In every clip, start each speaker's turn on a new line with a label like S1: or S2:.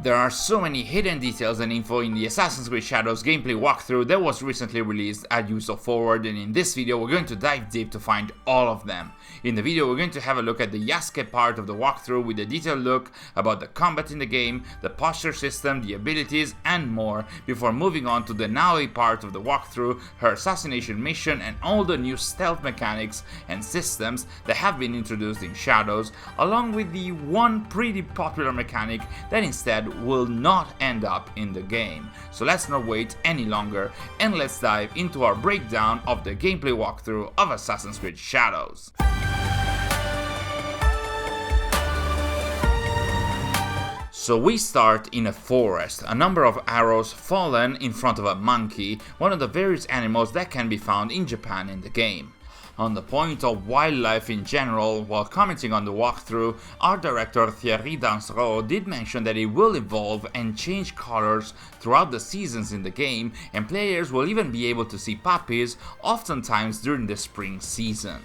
S1: There are so many hidden details and info in the Assassin's Creed Shadows gameplay walkthrough that was recently released at Ubisoft Forward, and in this video we're going to dive deep to find all of them. In the video we're going to have a look at the Yasuke part of the walkthrough with a detailed look about the combat in the game, the posture system, the abilities and more, before moving on to the Naoe part of the walkthrough, her assassination mission and all the new stealth mechanics and systems that have been introduced in Shadows, along with the one pretty popular mechanic that instead will not end up in the game. So let's not wait any longer and let's dive into our breakdown of the gameplay walkthrough of Assassin's Creed Shadows. So we start in a forest, a number of arrows fallen in front of a monkey, one of the various animals that can be found in Japan in the game. On the point of wildlife in general, while commenting on the walkthrough, art director Thierry Dansereau did mention that it will evolve and change colors throughout the seasons in the game, and players will even be able to see puppies, oftentimes during the spring season.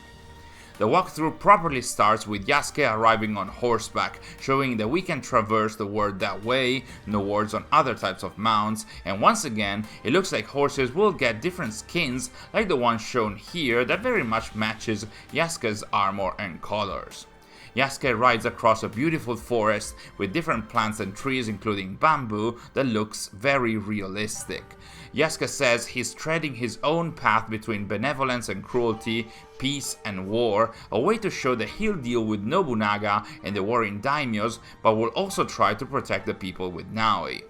S1: The walkthrough properly starts with Yasuke arriving on horseback, showing that we can traverse the world that way, no words on other types of mounts, and once again, it looks like horses will get different skins like the one shown here that very much matches Yasuke's armor and colors. Yasuke rides across a beautiful forest with different plants and trees including bamboo that looks very realistic. Yasuke says he's treading his own path between benevolence and cruelty, peace and war, a way to show that he'll deal with Nobunaga and the warring daimyos, but will also try to protect the people with Naoe.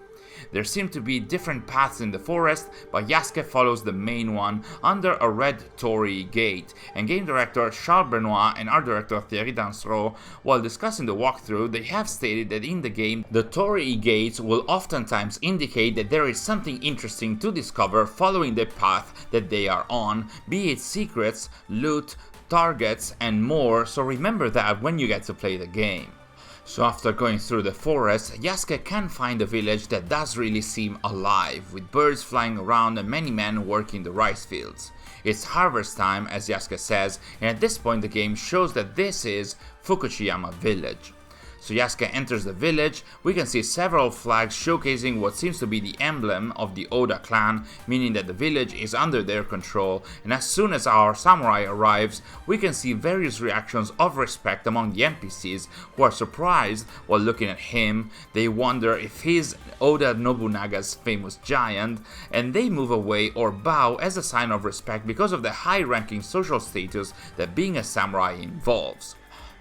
S1: There seem to be different paths in the forest, but Yasuke follows the main one under a red torii gate, and game director Charles Benoit and art director Thierry Dansereau, while discussing the walkthrough, they have stated that in the game, the torii gates will oftentimes indicate that there is something interesting to discover following the path that they are on, be it secrets, loot, targets and more, so remember that when you get to play the game. So after going through the forest, Yasuke can find a village that does really seem alive, with birds flying around and many men working the rice fields. It's harvest time, as Yasuke says, and at this point the game shows that this is Fukuchiyama village. So Yasuke enters the village. We can see several flags showcasing what seems to be the emblem of the Oda clan, meaning that the village is under their control, and as soon as our samurai arrives, we can see various reactions of respect among the NPCs who are surprised while looking at him. They wonder if he's Oda Nobunaga's famous giant, and they move away or bow as a sign of respect because of the high-ranking social status that being a samurai involves.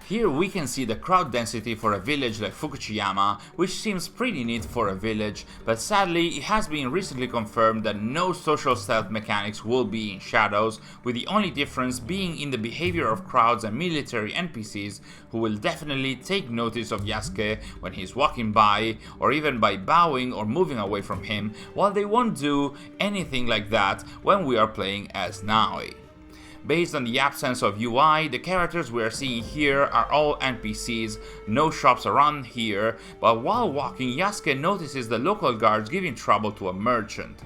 S1: Here we can see the crowd density for a village like Fukuchiyama, which seems pretty neat for a village, but sadly it has been recently confirmed that no social stealth mechanics will be in Shadows, with the only difference being in the behavior of crowds and military NPCs who will definitely take notice of Yasuke when he's walking by, or even by bowing or moving away from him, while they won't do anything like that when we are playing as Naoe. Based on the absence of UI, the characters we are seeing here are all NPCs, no shops around here, but while walking Yasuke notices the local guards giving trouble to a merchant.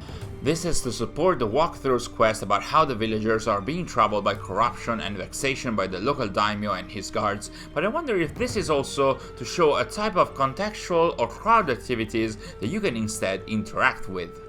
S1: This is to support the walkthrough's quest about how the villagers are being troubled by corruption and vexation by the local daimyo and his guards, but I wonder if this is also to show a type of contextual or crowd activities that you can instead interact with.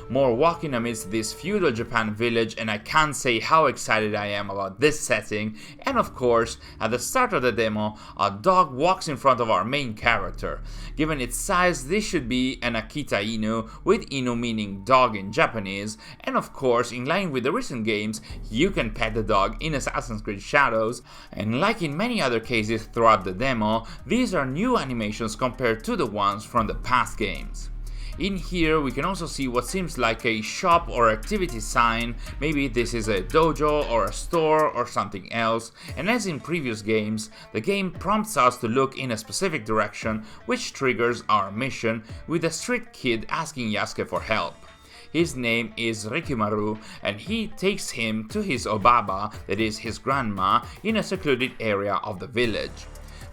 S1: More walking amidst this feudal Japan village, and I can't say how excited I am about this setting, and of course, at the start of the demo, a dog walks in front of our main character. Given its size, this should be an Akita Inu, with Inu meaning dog in Japanese, and of course, in line with the recent games, you can pet the dog in Assassin's Creed Shadows, and like in many other cases throughout the demo, these are new animations compared to the ones from the past games. In here we can also see what seems like a shop or activity sign, maybe this is a dojo or a store or something else, and as in previous games, the game prompts us to look in a specific direction, which triggers our mission, with a street kid asking Yasuke for help. His name is Rikimaru, and he takes him to his Obaba, that is his grandma, in a secluded area of the village.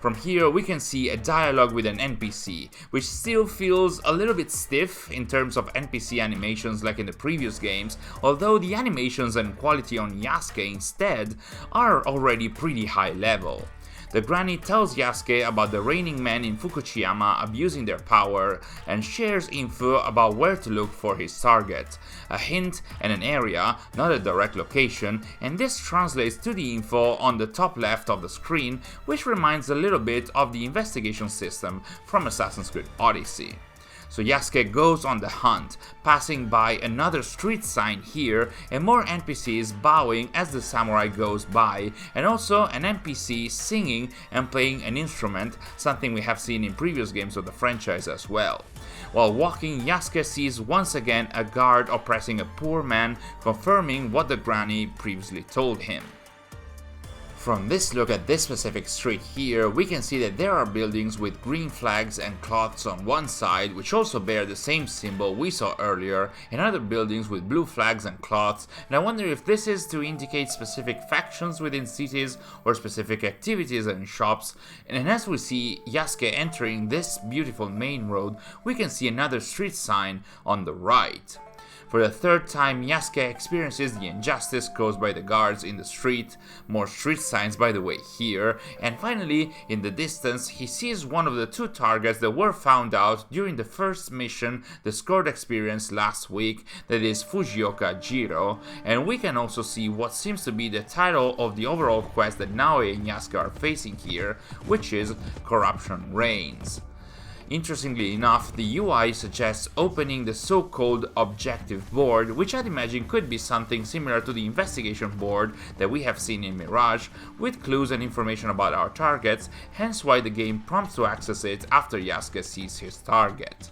S1: From here we can see a dialogue with an NPC, which still feels a little bit stiff in terms of NPC animations like in the previous games, although the animations and quality on Yasuke instead are already pretty high level. The granny tells Yasuke about the reigning men in Fukushima abusing their power and shares info about where to look for his target, a hint and an area, not a direct location, and this translates to the info on the top left of the screen, which reminds a little bit of the investigation system from Assassin's Creed Odyssey. So Yasuke goes on the hunt, passing by another street sign here and more NPCs bowing as the samurai goes by, and also an NPC singing and playing an instrument, something we have seen in previous games of the franchise as well. While walking, Yasuke sees once again a guard oppressing a poor man, confirming what the granny previously told him. From this look at this specific street here, we can see that there are buildings with green flags and cloths on one side, which also bear the same symbol we saw earlier, and other buildings with blue flags and cloths, and I wonder if this is to indicate specific factions within cities or specific activities and shops. And as we see Yasuke entering this beautiful main road, we can see another street sign on the right. For the third time, Yasuke experiences the injustice caused by the guards in the street, more street signs by the way here, and finally, in the distance, he sees one of the two targets that were found out during the first mission the squad experienced last week, that is Fujioka Jiro, and we can also see what seems to be the title of the overall quest that Naoe and Yasuke are facing here, which is Corruption Reigns. Interestingly enough, the UI suggests opening the so-called objective board, which I'd imagine could be something similar to the investigation board that we have seen in Mirage, with clues and information about our targets, hence why the game prompts to access it after Yasuke sees his target.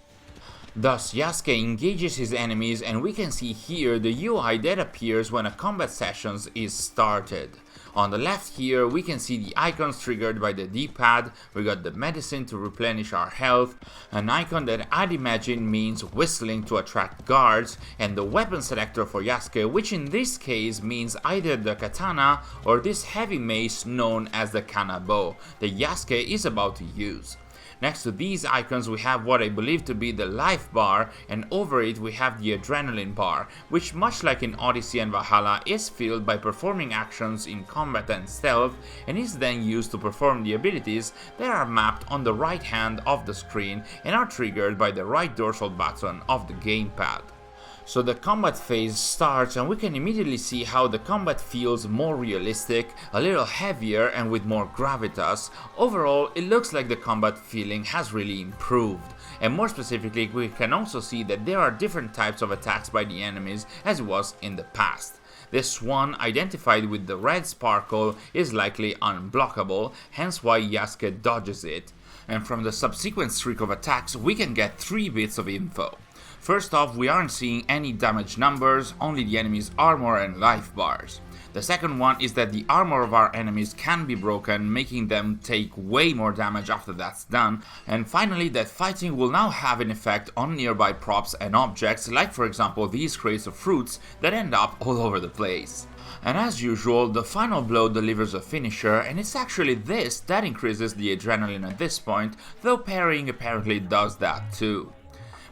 S1: Thus, Yasuke engages his enemies, and we can see here the UI that appears when a combat session is started. On the left here, we can see the icons triggered by the D-pad. We got the medicine to replenish our health, an icon that I'd imagine means whistling to attract guards, and the weapon selector for Yasuke, which in this case means either the katana or this heavy mace known as the kanabo that Yasuke is about to use. Next to these icons we have what I believe to be the life bar, and over it we have the adrenaline bar, which much like in Odyssey and Valhalla is filled by performing actions in combat and stealth, and is then used to perform the abilities that are mapped on the right hand of the screen and are triggered by the right dorsal button of the gamepad. So the combat phase starts, and we can immediately see how the combat feels more realistic, a little heavier and with more gravitas. Overall, it looks like the combat feeling has really improved, and more specifically we can also see that there are different types of attacks by the enemies as it was in the past. This one, identified with the red sparkle, is likely unblockable, hence why Yasuke dodges it. And from the subsequent streak of attacks we can get 3 bits of info. First off, we aren't seeing any damage numbers, only the enemy's armor and life bars. The second one is that the armor of our enemies can be broken, making them take way more damage after that's done. And finally, that fighting will now have an effect on nearby props and objects, like for example these crates of fruits that end up all over the place. And as usual, the final blow delivers a finisher, and it's actually this that increases the adrenaline at this point, though parrying apparently does that too.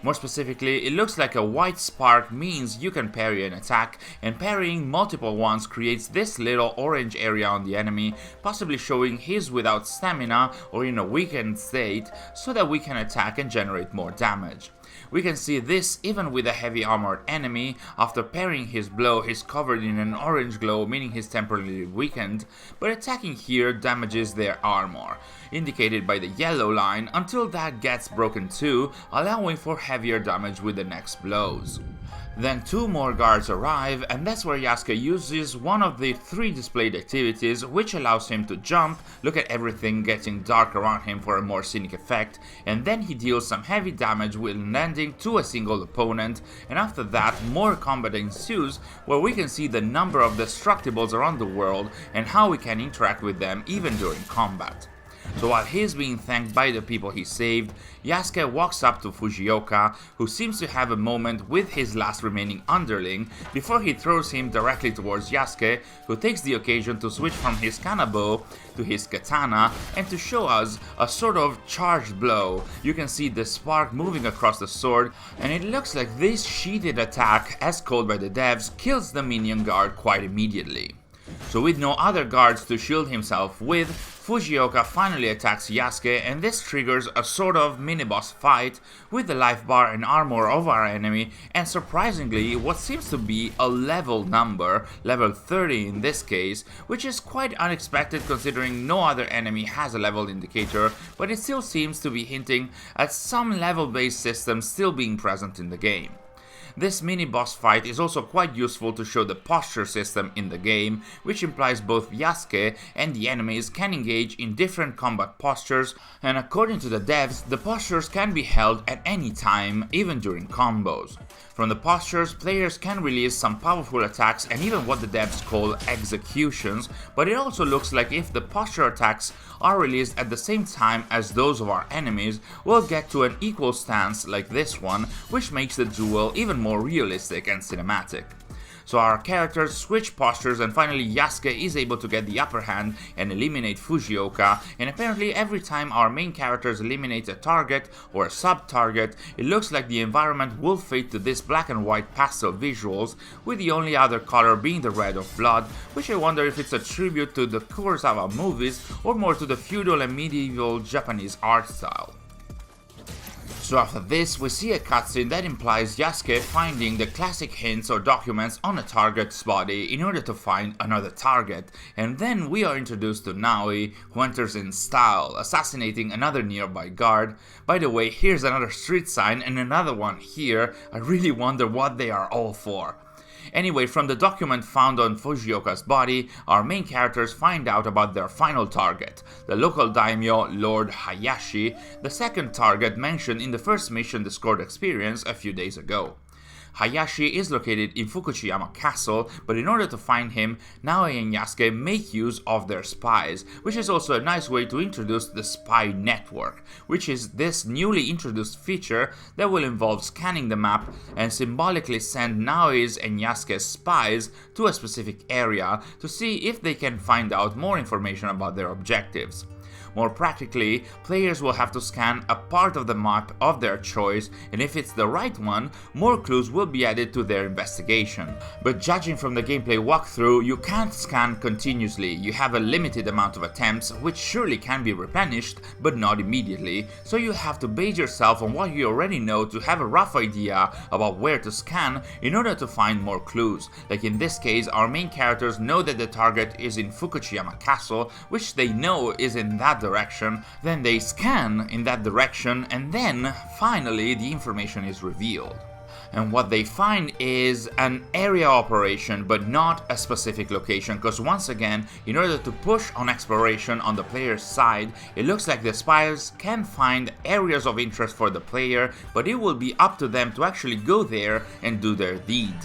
S1: More specifically, it looks like a white spark means you can parry an attack, and parrying multiple ones creates this little orange area on the enemy, possibly showing he's without stamina or in a weakened state, so that we can attack and generate more damage. We can see this even with a heavy armored enemy. After parrying his blow, he's covered in an orange glow, meaning he's temporarily weakened, but attacking here damages their armor, indicated by the yellow line, until that gets broken too, allowing for heavier damage with the next blows. Then 2 more guards arrive, and that's where Yasuke uses one of the 3 displayed activities, which allows him to jump, look at everything getting dark around him for a more scenic effect, and then he deals some heavy damage when landing to a single opponent, and after that more combat ensues, where we can see the number of destructibles around the world and how we can interact with them even during combat. So while he's being thanked by the people he saved, Yasuke walks up to Fujioka, who seems to have a moment with his last remaining underling, before he throws him directly towards Yasuke, who takes the occasion to switch from his kanabo to his katana, and to show us a sort of charged blow. You can see the spark moving across the sword, and it looks like this sheathed attack, as called by the devs, kills the minion guard quite immediately. So with no other guards to shield himself with, Fujioka finally attacks Yasuke, and this triggers a sort of mini-boss fight with the life bar and armor of our enemy, and surprisingly what seems to be a level number, level 30 in this case, which is quite unexpected considering no other enemy has a level indicator, but it still seems to be hinting at some level-based system still being present in the game. This mini-boss fight is also quite useful to show the posture system in the game, which implies both Yasuke and the enemies can engage in different combat postures, and according to the devs, the postures can be held at any time, even during combos. From the postures, players can release some powerful attacks and even what the devs call executions, but it also looks like if the posture attacks are released at the same time as those of our enemies, we'll get to an equal stance like this one, which makes the duel even more realistic and cinematic. So our characters switch postures, and finally Yasuke is able to get the upper hand and eliminate Fujioka, and apparently every time our main characters eliminate a target or a sub-target, it looks like the environment will fade to this black and white pastel visuals, with the only other color being the red of blood, which I wonder if it's a tribute to the Kurosawa movies or more to the feudal and medieval Japanese art style. So after this, we see a cutscene that implies Yasuke finding the classic hints or documents on a target's body in order to find another target, and then we are introduced to Naoe, who enters in style, assassinating another nearby guard. By the way, here's another street sign and another one here. I really wonder what they are all for. Anyway, from the document found on Fujioka's body, our main characters find out about their final target, the local daimyo Lord Hayashi, the second target mentioned in the first mission Discord experience a few days ago. Hayashi is located in Fukushiyama Castle, but in order to find him, Naoe and Yasuke make use of their spies, which is also a nice way to introduce the spy network, which is this newly introduced feature that will involve scanning the map and symbolically send Naoe's and Yasuke's spies to a specific area to see if they can find out more information about their objectives. More practically, players will have to scan a part of the map of their choice, and if it's the right one, more clues will be added to their investigation. But judging from the gameplay walkthrough, you can't scan continuously, you have a limited amount of attempts, which surely can be replenished, but not immediately, so you have to base yourself on what you already know to have a rough idea about where to scan in order to find more clues. Like in this case, our main characters know that the target is in Fukushiyama Castle, which they know is in that direction, then they scan in that direction, and then finally the information is revealed. And what they find is an area operation, but not a specific location, because once again, in order to push on exploration on the player's side, it looks like the spies can find areas of interest for the player, but it will be up to them to actually go there and do their deed.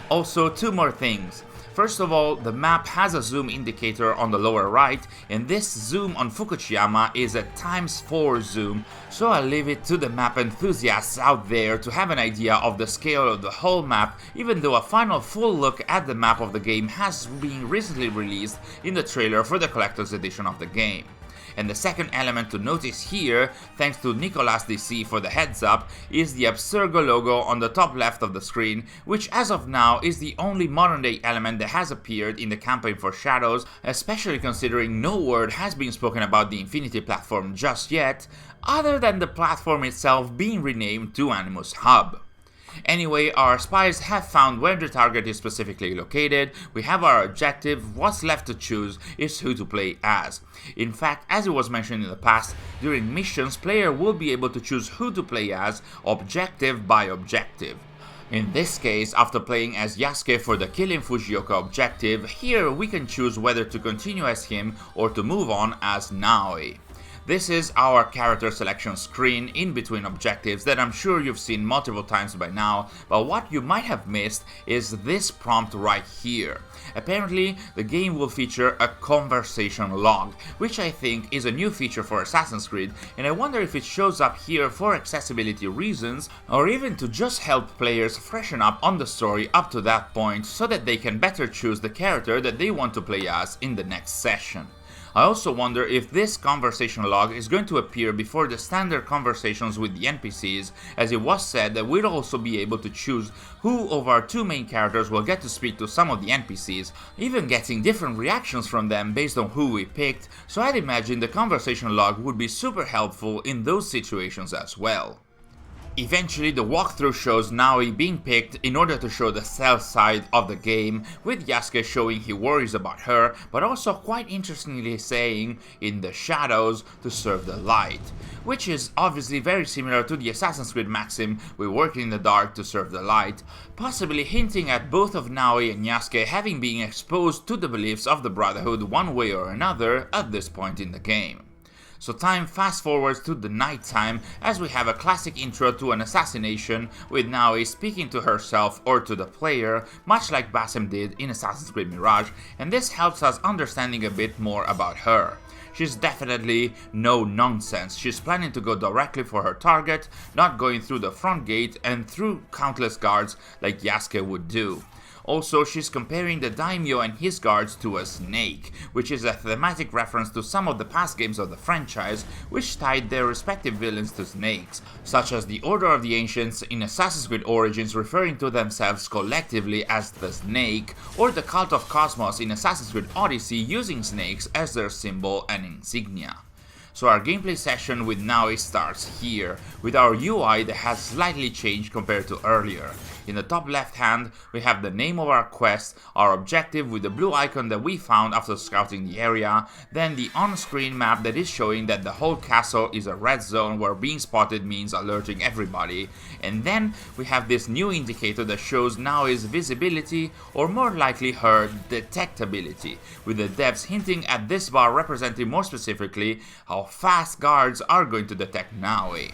S1: Also, two more things. First of all, the map has a zoom indicator on the lower right, and this zoom on Fukushiyama is a ×4 zoom, so I'll leave it to the map enthusiasts out there to have an idea of the scale of the whole map, even though a final full look at the map of the game has been recently released in the trailer for the collector's edition of the game. And the second element to notice here, thanks to Nicolas DC for the heads up, is the Absurgo logo on the top left of the screen, which as of now is the only modern day element that has appeared in the campaign for Shadows, especially considering no word has been spoken about the Infinity platform just yet, other than the platform itself being renamed to Animus Hub. Anyway, our spies have found where the target is specifically located, we have our objective, what's left to choose is who to play as. In fact, as it was mentioned in the past, during missions, player will be able to choose who to play as, objective by objective. In this case, after playing as Yasuke for the killing Fujioka objective, here we can choose whether to continue as him or to move on as Naoe. This is our character selection screen in between objectives that I'm sure you've seen multiple times by now, but what you might have missed is this prompt right here. Apparently, the game will feature a conversation log, which I think is a new feature for Assassin's Creed, and I wonder if it shows up here for accessibility reasons, or even to just help players freshen up on the story up to that point so that they can better choose the character that they want to play as in the next session. I also wonder if this conversation log is going to appear before the standard conversations with the NPCs, as it was said that we'll also be able to choose who of our two main characters will get to speak to some of the NPCs, even getting different reactions from them based on who we picked, so I'd imagine the conversation log would be super helpful in those situations as well. Eventually, the walkthrough shows Naoe being picked in order to show the stealth side of the game, with Yasuke showing he worries about her, but also quite interestingly saying, in the shadows to serve the light, which is obviously very similar to the Assassin's Creed maxim, we work in the dark to serve the light, possibly hinting at both of Naoe and Yasuke having been exposed to the beliefs of the Brotherhood one way or another at this point in the game. So time fast forwards to the night time as we have a classic intro to an assassination with Naoe speaking to herself or to the player, much like Basim did in Assassin's Creed Mirage, and this helps us understanding a bit more about her. She's definitely no nonsense. She's planning to go directly for her target, not going through the front gate and through countless guards like Yasuke would do. Also, she's comparing the daimyo and his guards to a snake, which is a thematic reference to some of the past games of the franchise, which tied their respective villains to snakes, such as the Order of the Ancients in Assassin's Creed Origins referring to themselves collectively as the Snake, or the Cult of Cosmos in Assassin's Creed Odyssey using snakes as their symbol and insignia. So our gameplay session with Naoe starts here, with our UI that has slightly changed compared to earlier. In the top left hand, we have the name of our quest, our objective with the blue icon that we found after scouting the area, then the on-screen map that is showing that the whole castle is a red zone where being spotted means alerting everybody, and then we have this new indicator that shows Naoe's visibility, or more likely her detectability, with the devs hinting at this bar representing more specifically how fast guards are going to detect Naoe.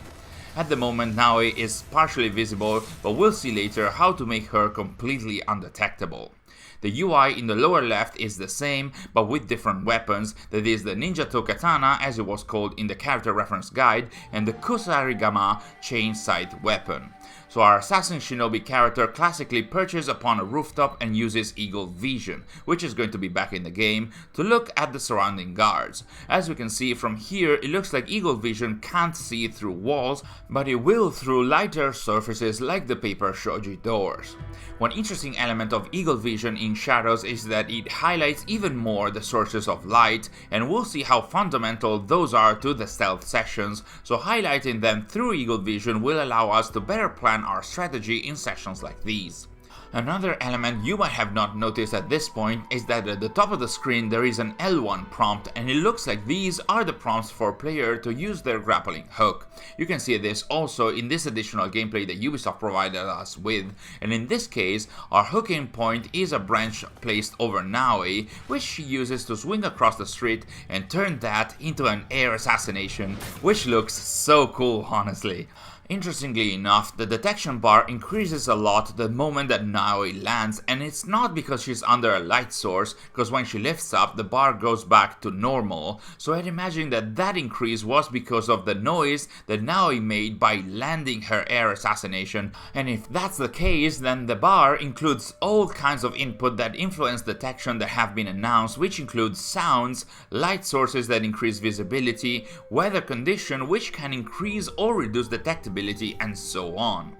S1: At the moment, Naoe is partially visible, but we'll see later how to make her completely undetectable. The UI in the lower left is the same, but with different weapons, that is the Ninjato Katana as it was called in the character reference guide, and the Kusarigama chain sight weapon. So our assassin shinobi character classically perches upon a rooftop and uses eagle vision, which is going to be back in the game, to look at the surrounding guards. As we can see from here, it looks like eagle vision can't see through walls, but it will through lighter surfaces like the paper shoji doors. One interesting element of eagle vision in shadows is that it highlights even more the sources of light, and we'll see how fundamental those are to the stealth sessions, so highlighting them through eagle vision will allow us to better plan our strategy in sessions like these. Another element you might have not noticed at this point is that at the top of the screen there is an L1 prompt, and it looks like these are the prompts for player to use their grappling hook. You can see this also in this additional gameplay that Ubisoft provided us with, and in this case our hooking point is a branch placed over Naoe, which she uses to swing across the street and turn that into an air assassination, which looks so cool, honestly. Interestingly enough, the detection bar increases a lot the moment that Naoe lands, and it's not because she's under a light source, because when she lifts up the bar goes back to normal, so I'd imagine that that increase was because of the noise that Naoe made by landing her air assassination, and if that's the case, then the bar includes all kinds of input that influence detection that have been announced, which includes sounds, light sources that increase visibility, weather condition which can increase or reduce detectability, and so on.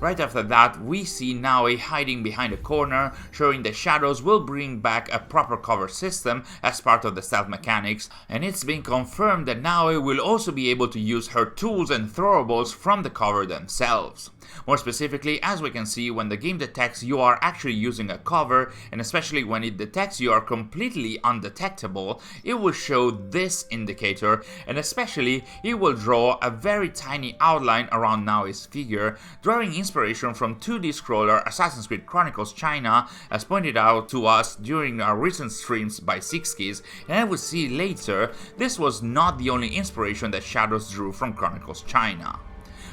S1: Right after that, we see Naoe hiding behind a corner, showing that shadows will bring back a proper cover system as part of the stealth mechanics, and it's been confirmed that Naoe will also be able to use her tools and throwables from the cover themselves. More specifically, as we can see, when the game detects you are actually using a cover, and especially when it detects you are completely undetectable, it will show this indicator, and especially it will draw a very tiny outline around Naoe's figure, drawing inspiration from 2D scroller Assassin's Creed Chronicles China, as pointed out to us during our recent streams by Sixkeys, and I will see later, this was not the only inspiration that Shadows drew from Chronicles China.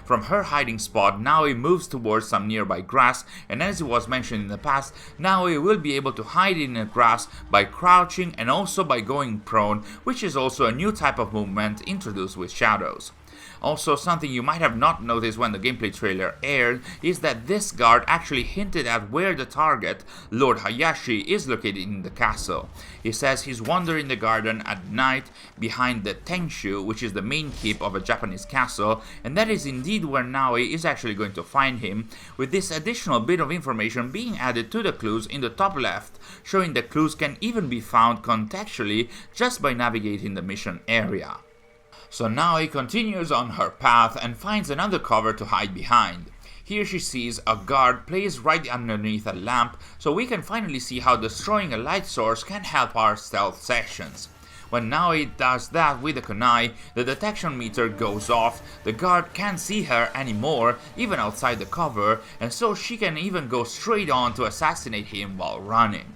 S1: From her hiding spot, Naoe moves towards some nearby grass, and as it was mentioned in the past, Naoe will be able to hide in the grass by crouching and also by going prone, which is also a new type of movement introduced with Shadows. Also, something you might have not noticed when the gameplay trailer aired is that this guard actually hinted at where the target, Lord Hayashi, is located in the castle. He says he's wandering the garden at night behind the Tenshu, which is the main keep of a Japanese castle, and that is indeed where Naoe is actually going to find him, with this additional bit of information being added to the clues in the top left, showing that clues can even be found contextually just by navigating the mission area. So Naoe continues on her path and finds another cover to hide behind. Here she sees a guard placed right underneath a lamp, so we can finally see how destroying a light source can help our stealth sessions. When Naoe does that with the kunai, the detection meter goes off, the guard can't see her anymore, even outside the cover, and so she can even go straight on to assassinate him while running.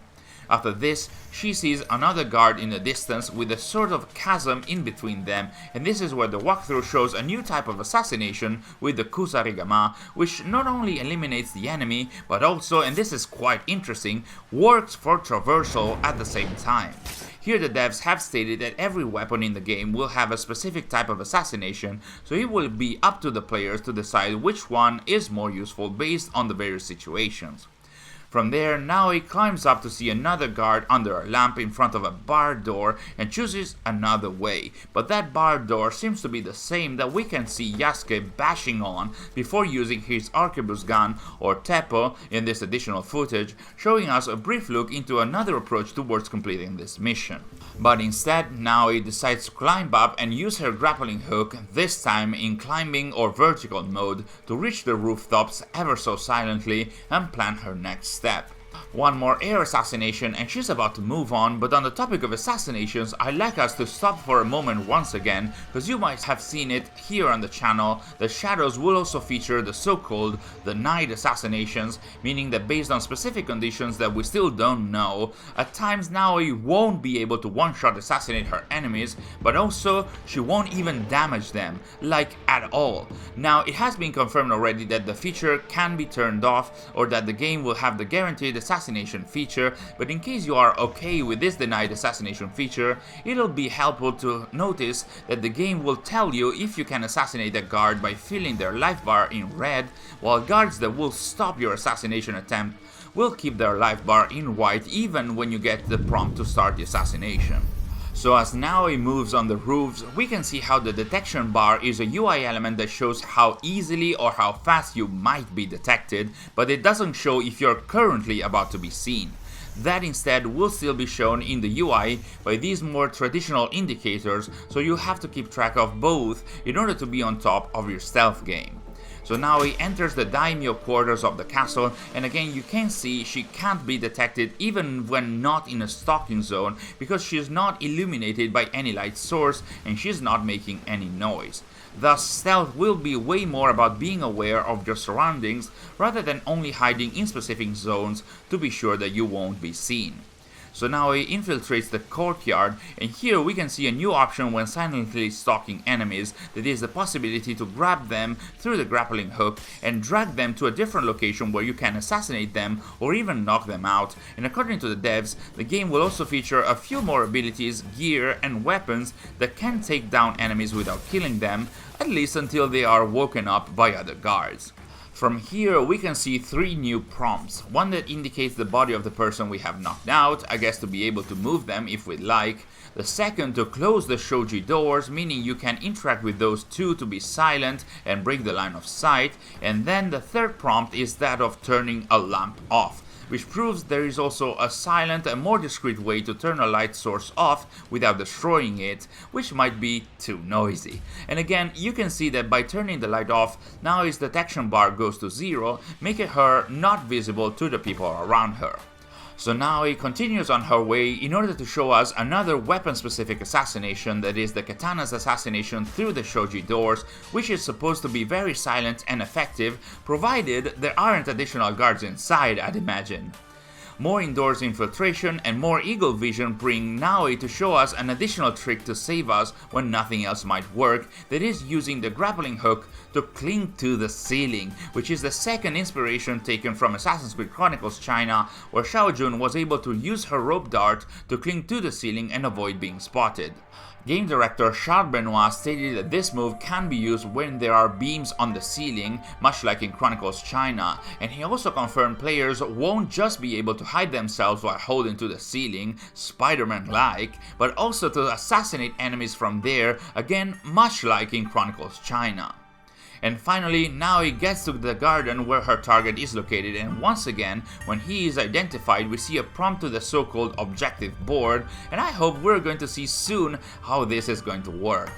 S1: After this, she sees another guard in the distance with a sort of chasm in between them, and this is where the walkthrough shows a new type of assassination with the Kusarigama, which not only eliminates the enemy, but also, and this is quite interesting, works for traversal at the same time. Here the devs have stated that every weapon in the game will have a specific type of assassination, so it will be up to the players to decide which one is more useful based on the various situations. From there, Naoe climbs up to see another guard under a lamp in front of a barred door and chooses another way, but that barred door seems to be the same that we can see Yasuke bashing on before using his arquebus gun or teppo in this additional footage, showing us a brief look into another approach towards completing this mission. But instead, Naoe decides to climb up and use her grappling hook, this time in climbing or vertical mode, to reach the rooftops ever so silently and plan her next step. One more air assassination and she's about to move on, but on the topic of assassinations, I'd like us to stop for a moment once again, because you might have seen it here on the channel. The shadows will also feature the so-called the night assassinations, meaning that based on specific conditions that we still don't know, at times Naoe won't be able to one-shot assassinate her enemies, but also she won't even damage them, like at all. Now, it has been confirmed already that the feature can be turned off, or that the game will have the guaranteed assassination feature, but in case you are okay with this denied assassination feature, it'll be helpful to notice that the game will tell you if you can assassinate a guard by filling their life bar in red, while guards that will stop your assassination attempt will keep their life bar in white even when you get the prompt to start the assassination. So as Naoe moves on the roofs, we can see how the detection bar is a UI element that shows how easily or how fast you might be detected, but it doesn't show if you're currently about to be seen. That instead will still be shown in the UI by these more traditional indicators, so you have to keep track of both in order to be on top of your stealth game. So Naoe enters the daimyo quarters of the castle, and again you can see she can't be detected even when not in a stalking zone, because she is not illuminated by any light source and she's not making any noise. Thus, stealth will be way more about being aware of your surroundings rather than only hiding in specific zones to be sure that you won't be seen. So Naoe infiltrates the courtyard, and here we can see a new option when silently stalking enemies, that is the possibility to grab them through the grappling hook and drag them to a different location where you can assassinate them or even knock them out. And according to the devs, the game will also feature a few more abilities, gear and weapons that can take down enemies without killing them, at least until they are woken up by other guards. From here we can see 3 new prompts, one that indicates the body of the person we have knocked out, I guess to be able to move them if we'd like, the second to close the shoji doors, meaning you can interact with those two to be silent and break the line of sight, and then the third prompt is that of turning a lamp off, which proves there is also a silent and more discreet way to turn a light source off without destroying it, which might be too noisy. And again, you can see that by turning the light off, Naoe's detection bar goes to 0, making her not visible to the people around her. So Naoe continues on her way in order to show us another weapon-specific assassination, that is the katana's assassination through the shoji doors, which is supposed to be very silent and effective, provided there aren't additional guards inside, I'd imagine. More indoors infiltration and more eagle vision bring Naoe to show us an additional trick to save us when nothing else might work, that is using the grappling hook to cling to the ceiling, which is the second inspiration taken from Assassin's Creed Chronicles China, where Xiaojun was able to use her rope dart to cling to the ceiling and avoid being spotted. Game director Charles Benoit stated that this move can be used when there are beams on the ceiling, much like in Chronicles China, and he also confirmed players won't just be able to hide themselves while holding to the ceiling, Spider-Man-like, but also to assassinate enemies from there, again much like in Chronicles China. And finally, Naoe gets to the garden where her target is located, and once again, when he is identified, we see a prompt to the so-called objective board, and I hope we're going to see soon how this is going to work.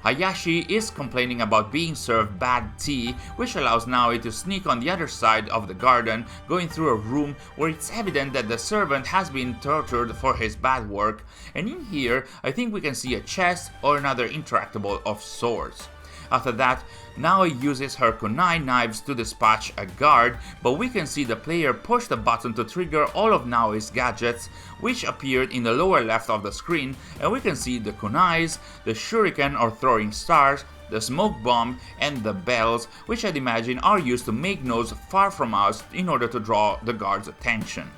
S1: Hayashi is complaining about being served bad tea, which allows Naoe to sneak on the other side of the garden, going through a room where it's evident that the servant has been tortured for his bad work, and in here, I think we can see a chest or another interactable of sorts. After that, Naoe uses her kunai knives to dispatch a guard, but we can see the player push the button to trigger all of Naoe's gadgets, which appeared in the lower left of the screen, and we can see the kunais, the shuriken or throwing stars, the smoke bomb, and the bells, which I'd imagine are used to make noise far from us in order to draw the guard's attention.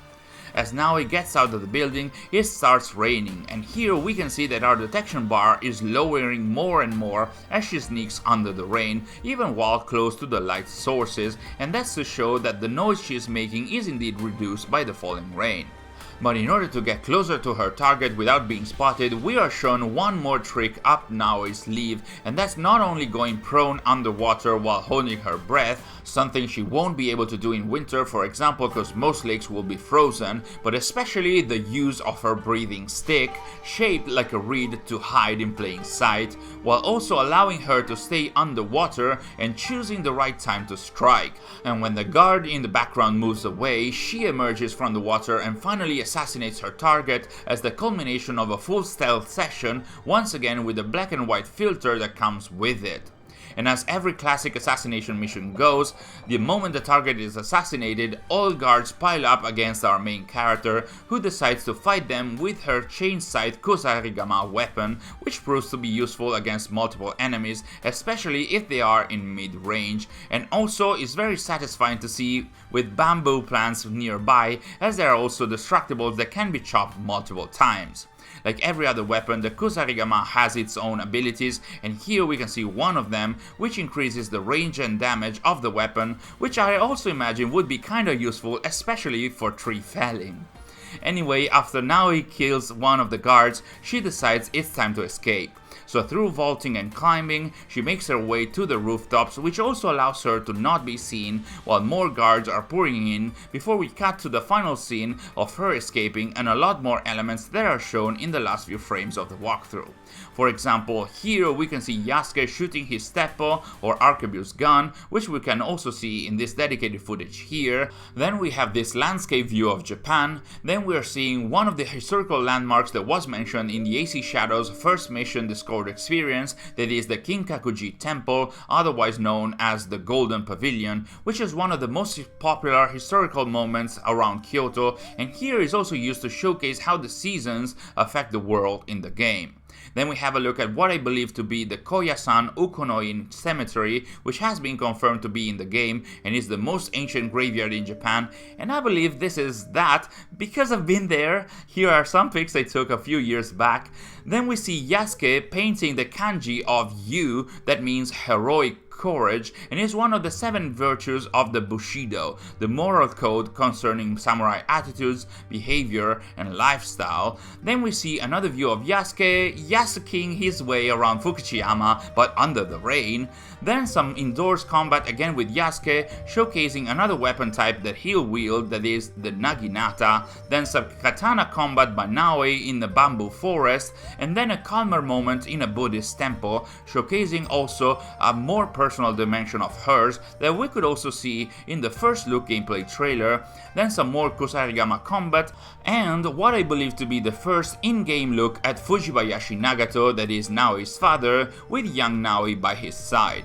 S1: As Naoe gets out of the building, it starts raining, and here we can see that our detection bar is lowering more and more as she sneaks under the rain, even while close to the light sources, and that's to show that the noise she is making is indeed reduced by the falling rain. But in order to get closer to her target without being spotted, we are shown one more trick up Naoe's sleeve, and that's not only going prone underwater while holding her breath, something she won't be able to do in winter, for example, because most lakes will be frozen, but especially the use of her breathing stick, shaped like a reed to hide in plain sight, while also allowing her to stay underwater and choosing the right time to strike. And when the guard in the background moves away, she emerges from the water and finally assassinates her target as the culmination of a full stealth session, once again with the black and white filter that comes with it. And as every classic assassination mission goes, the moment the target is assassinated, all guards pile up against our main character, who decides to fight them with her chain-sight Kusarigama weapon, which proves to be useful against multiple enemies, especially if they are in mid-range, and also is very satisfying to see with bamboo plants nearby, as there are also destructibles that can be chopped multiple times. Like every other weapon, the Kusarigama has its own abilities, and here we can see one of them, which increases the range and damage of the weapon, which I also imagine would be kinda useful, especially for tree felling. Anyway, after Naoe kills one of the guards, she decides it's time to escape. So through vaulting and climbing, she makes her way to the rooftops, which also allows her to not be seen while more guards are pouring in, before we cut to the final scene of her escaping and a lot more elements that are shown in the last few frames of the walkthrough. For example, here we can see Yasuke shooting his Teppo or arquebus gun, which we can also see in this dedicated footage here. Then we have this landscape view of Japan. Then we are seeing one of the historical landmarks that was mentioned in the AC Shadow's first mission Discord experience, that is the Kinkakuji Temple, otherwise known as the Golden Pavilion, which is one of the most popular historical moments around Kyoto, and here is also used to showcase how the seasons affect the world in the game. Then we have a look at what I believe to be the Koyasan Ukonoin Cemetery, which has been confirmed to be in the game and is the most ancient graveyard in Japan, and I believe this is that because I've been there. Here are some pics I took a few years back. Then we see Yasuke painting the kanji of Yu, that means heroic courage, and is one of the 7 virtues of the Bushido, the moral code concerning samurai attitudes, behavior, and lifestyle. Then we see another view of Yasuking his way around Fukushiyama, but under the rain. Then some indoors combat again with Yasuke, showcasing another weapon type that he'll wield, that is the Naginata. Then some katana combat by Naoe in the bamboo forest, and then a calmer moment in a Buddhist temple, showcasing also a more personal dimension of hers that we could also see in the first look gameplay trailer. Then some more Kusarigama combat, and what I believe to be the first in-game look at Fujibayashi Nagato, that is Naoe's father, with young Naoe by his side.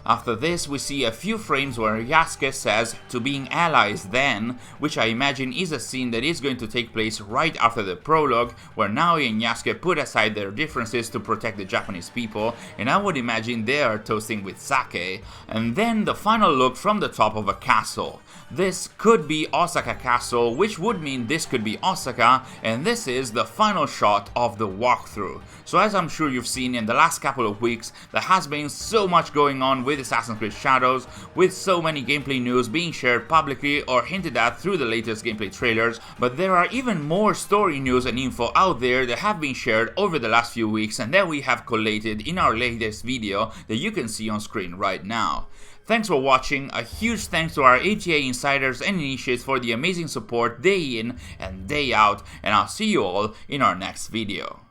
S1: After this, we see a few frames where Yasuke says to being allies then, which I imagine is a scene that is going to take place right after the prologue, where Naoe and Yasuke put aside their differences to protect the Japanese people, and I would imagine they are toasting with sake. And then the final look from the top of a castle. This could be Osaka Castle, which would mean this could be Osaka, and this is the final shot of the walkthrough. So as I'm sure you've seen in the last couple of weeks, there has been so much going on with Assassin's Creed Shadows, with so many gameplay news being shared publicly or hinted at through the latest gameplay trailers, but there are even more story news and info out there that have been shared over the last few weeks and that we have collated in our latest video that you can see on screen right now. Thanks for watching, a huge thanks to our ATA insiders and initiates for the amazing support day in and day out, and I'll see you all in our next video.